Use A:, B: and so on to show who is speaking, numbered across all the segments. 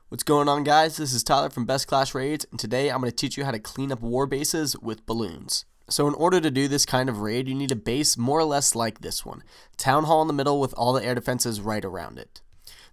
A: What's going on, guys? This is Tyler from myclashraid, and today I'm going to teach you how to clean up war bases with balloons. So in order to do this kind of raid, you need a base more or less like this one. Town hall in the middle with all the air defenses right around it.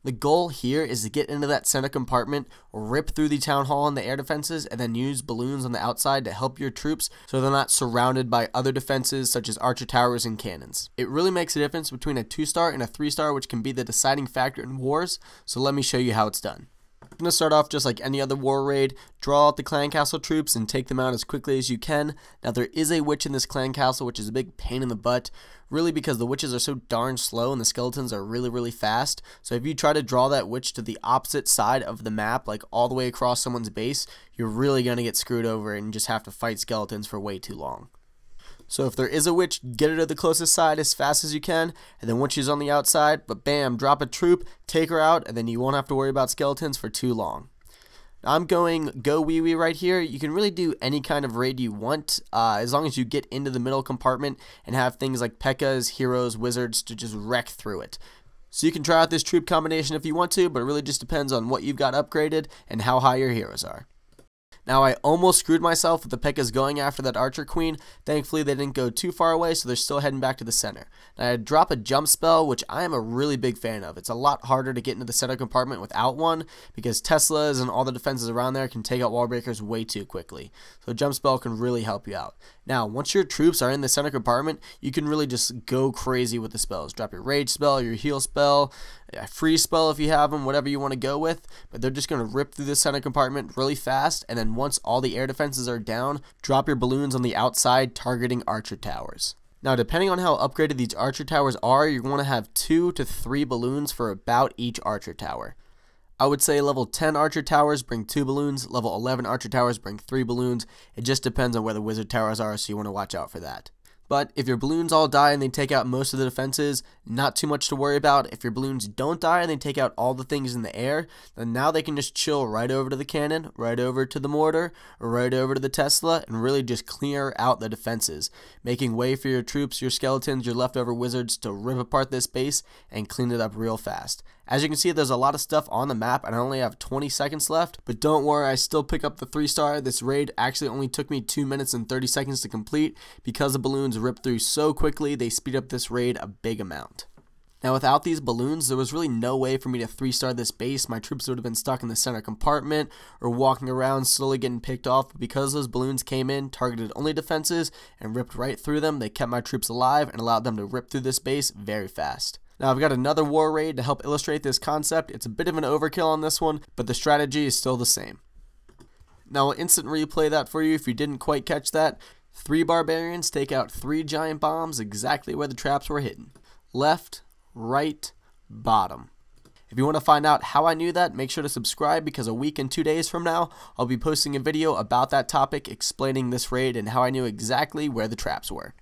A: The goal here is to get into that center compartment, rip through the town hall and the air defenses, and then use balloons on the outside to help your troops so they're not surrounded by other defenses such as archer towers and cannons. It really makes a difference between a 2-star and a 3-star, which can be the deciding factor in wars, so let me show you how it's done. I'm going to start off just like any other war raid, draw out the clan castle troops and take them out as quickly as you can. Now there is a witch in this clan castle, which is a big pain in the butt, really because the witches are so darn slow and the skeletons are really fast. So if you try to draw that witch to the opposite side of the map, like all the way across someone's base, you're really going to get screwed over and just have to fight skeletons for way too long. So if there is a witch, get her to the closest side as fast as you can, and then once she's on the outside, but bam, drop a troop, take her out, and then you won't have to worry about skeletons for too long. Now I'm going go wee wee right here. You can really do any kind of raid you want, as long as you get into the middle compartment and have things like P.E.K.K.A.s, heroes, wizards to just wreck through it. So you can try out this troop combination if you want to, but it really just depends on what you've got upgraded and how high your heroes are. Now I almost screwed myself with the P.E.K.K.A.s going after that archer queen. Thankfully they didn't go too far away, so they're still heading back to the center. Now I drop a jump spell, which I am a really big fan of. It's a lot harder to get into the center compartment without one, because Teslas and all the defenses around there can take out wall breakers way too quickly. So a jump spell can really help you out. Now once your troops are in the center compartment, you can really just go crazy with the spells. Drop your rage spell, your heal spell, a freeze spell if you have them, whatever you want to go with, but they're just going to rip through the center compartment really fast, and then once all the air defenses are down, drop your balloons on the outside targeting archer towers. Now depending on how upgraded these archer towers are, you're going to have 2 to 3 balloons for about each archer tower. I would say level 10 archer towers bring 2 balloons, level 11 archer towers bring 3 balloons. It just depends on where the wizard towers are, so you want to watch out for that. But if your balloons all die and they take out most of the defenses, not too much to worry about. If your balloons don't die and they take out all the things in the air, then now they can just chill right over to the cannon, right over to the mortar, or right over to the Tesla, and really just clear out the defenses, making way for your troops, your skeletons, your leftover wizards to rip apart this base and clean it up real fast. As you can see, there's a lot of stuff on the map, and I only have 20 seconds left, but don't worry, I still pick up the 3-star. This raid actually only took me 2 minutes and 30 seconds to complete. Because the balloons rip through so quickly, they speed up this raid a big amount. Now without these balloons, there was really no way for me to 3-star this base. My troops would have been stuck in the center compartment or walking around slowly getting picked off, but because those balloons came in, targeted only defenses, and ripped right through them, they kept my troops alive and allowed them to rip through this base very fast. Now I've got another war raid to help illustrate this concept. It's a bit of an overkill on this one, but the strategy is still the same. Now I'll instant replay that for you if you didn't quite catch that. 3 barbarians take out 3 giant bombs exactly where the traps were hidden. Left, right, bottom. If you want to find out how I knew that, make sure to subscribe, because a week and 2 days from now, I'll be posting a video about that topic explaining this raid and how I knew exactly where the traps were.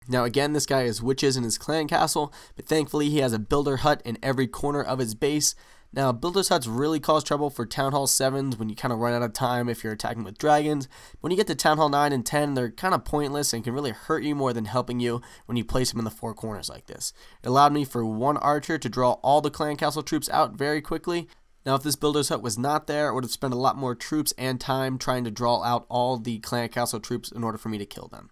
A: Now again, this guy has witches in his clan castle, but thankfully he has a builder hut in every corner of his base. Now builder's huts really cause trouble for town hall 7s when you kind of run out of time if you're attacking with dragons. When you get to town hall 9 and 10, they're kind of pointless and can really hurt you more than helping you when you place them in the 4 corners like this. It allowed me for 1 archer to draw all the clan castle troops out very quickly. Now if this builder's hut was not there, I would have spent a lot more troops and time trying to draw out all the clan castle troops in order for me to kill them.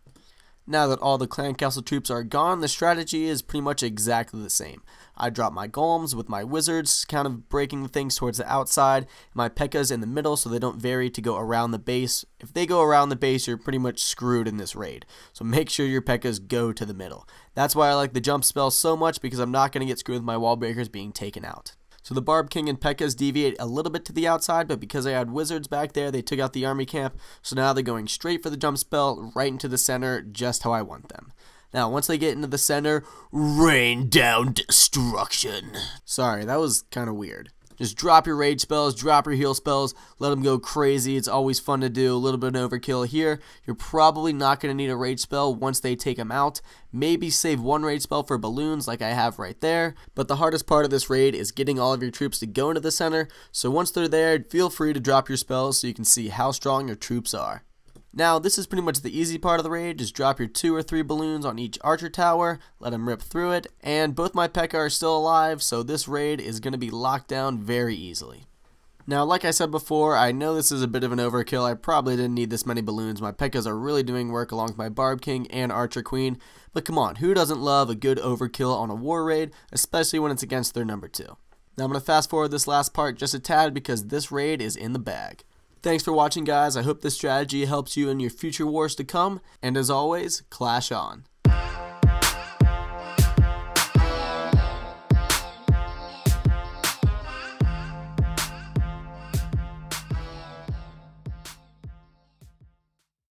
A: Now that all the clan castle troops are gone, the strategy is pretty much exactly the same. I drop my golems with my wizards, kind of breaking things towards the outside, my P.E.K.K.A.s in the middle so they don't vary to go around the base. If they go around the base, you're pretty much screwed in this raid. So make sure your P.E.K.K.A.s go to the middle. That's why I like the jump spell so much, because I'm not going to get screwed with my wall breakers being taken out. So the Barb King and P.E.K.K.A.s deviate a little bit to the outside, but because I had wizards back there, they took out the army camp, so now they're going straight for the jump spell, right into the center, just how I want them. Now, once they get into the center, rain down destruction. Sorry, that was kind of weird. Just drop your rage spells, drop your heal spells, let them go crazy. It's always fun to do. A little bit of overkill here. You're probably not going to need a rage spell once they take them out. Maybe save 1 rage spell for balloons like I have right there. But the hardest part of this raid is getting all of your troops to go into the center. So once they're there, feel free to drop your spells so you can see how strong your troops are. Now, this is pretty much the easy part of the raid. Just drop your 2 or 3 balloons on each archer tower, let them rip through it, and both my P.E.K.K.A are still alive, so this raid is going to be locked down very easily. Now, like I said before, I know this is a bit of an overkill. I probably didn't need this many balloons. My P.E.K.K.As are really doing work along with my Barb King and Archer Queen, but come on, who doesn't love a good overkill on a war raid, especially when it's against their number 2? Now, I'm going to fast forward this last part just a tad because this raid is in the bag. Thanks for watching, guys. I hope this strategy helps you in your future wars to come, and as always, clash on.